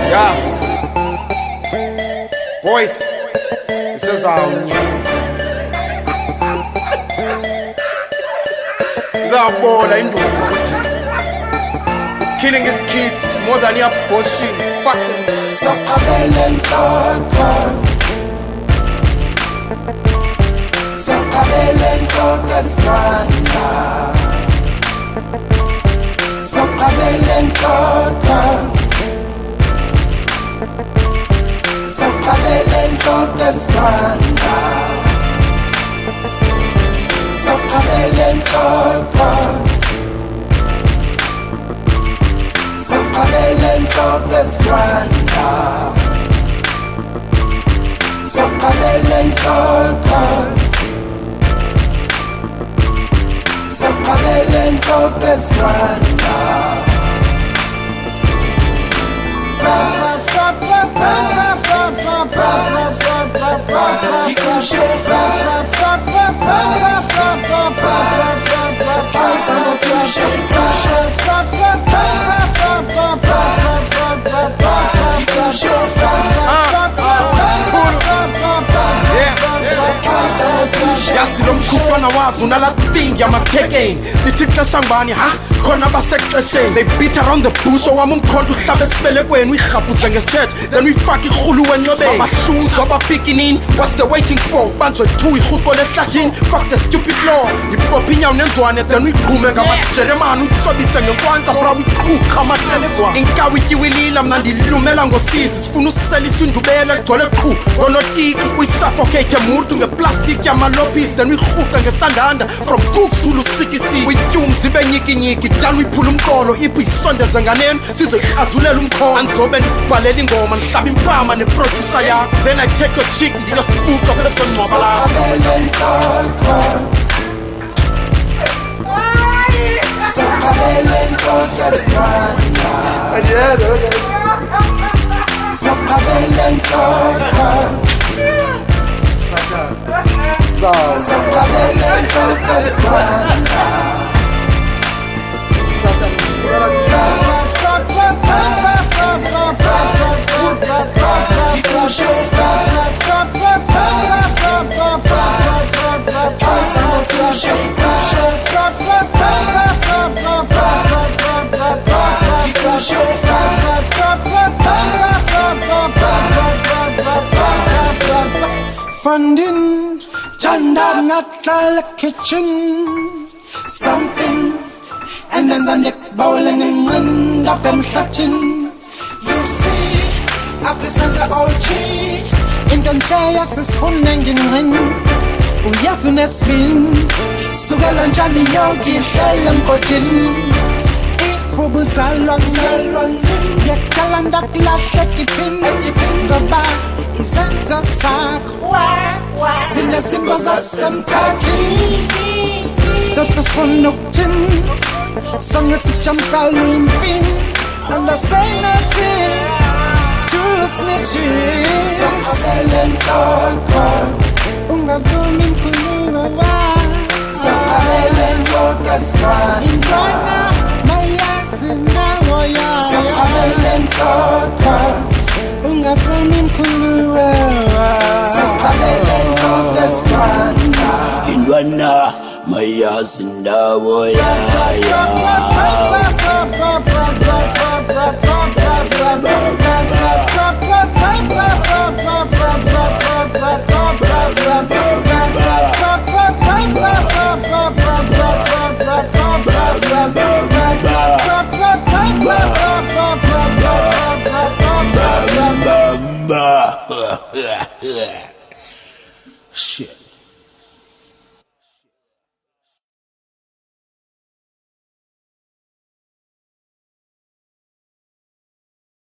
Yeah. Boys, this is our Zabola induku. Killing his kids more than your bullshit. Fucking Sakabelen Kaka Sakabelen Kaka's Granda Sakabelen Kaka Sakabelen Kaka's Granda Sakabelen Kaka Sakabelen Kaka's Granda Sakabelen Kaka Sakabelen Kaka's Granda Yazi lo mkhufana wazo nalathing yamathekeni nithi xesha ngibani ha khona basexesheni. They beat around the bush owami umkhonto uhlabe esibelekweni uyirhabhuse ngesitshetshe then uyifake irhulu wencebeni abahluzwa abapikinini. What's the waiting for? Banjwe 2 irhuqo lehlathini. Fuck the stupid law. Yipopha inyawo nenzwane then uyigqume ngamajeremane uyitsobise ngenkwanza bra uyiqhuqa amatelegwa. Inkawu ityiwilila mna ndilumela ngosizi sifuna usiselisa indubela egcwele qhu ngonotiki uyisuffocate emurtu ngeplastiki yamalopisi then uyirhuqa ngesandanda from cooks to lusikisi. Uyityumzi ibe nyikinyiki jani uyiphula umqolo ipho isondeze nganeni sizoyirhazulela umkhono. Andizobe ndikubhalela ingoma ndihlaba impama neproducer yakho then I take your chick ndiyospuka phela sikongcwaba lakho. Sakabelen Kaka's Granda Sakabelen Kaka Sakabelen Kaka's Granda Funding Janda Ngata kitchen something and then the neck bowling and up and flatting. You see, I present the OG in Kanchayas is funding in win. Uyasun espin Sugalanjani yogi Selam kotin Ifubu salon Yakalanda glad etipin Gaba Isanza sak Sina simbaza samkati Toto fonoktin Sanga si champalumpin And I say nothing To snitches Sakabelen Kaka Ungavumi mkhuluwa wa Sakabelen Kaka's Granda Indwana mayazi nawo ya Sakabelen Kaka Ungavumi mkhuluwa wa Sakabelen Kaka's Granda Indwana mayazi nawo ya Bamba.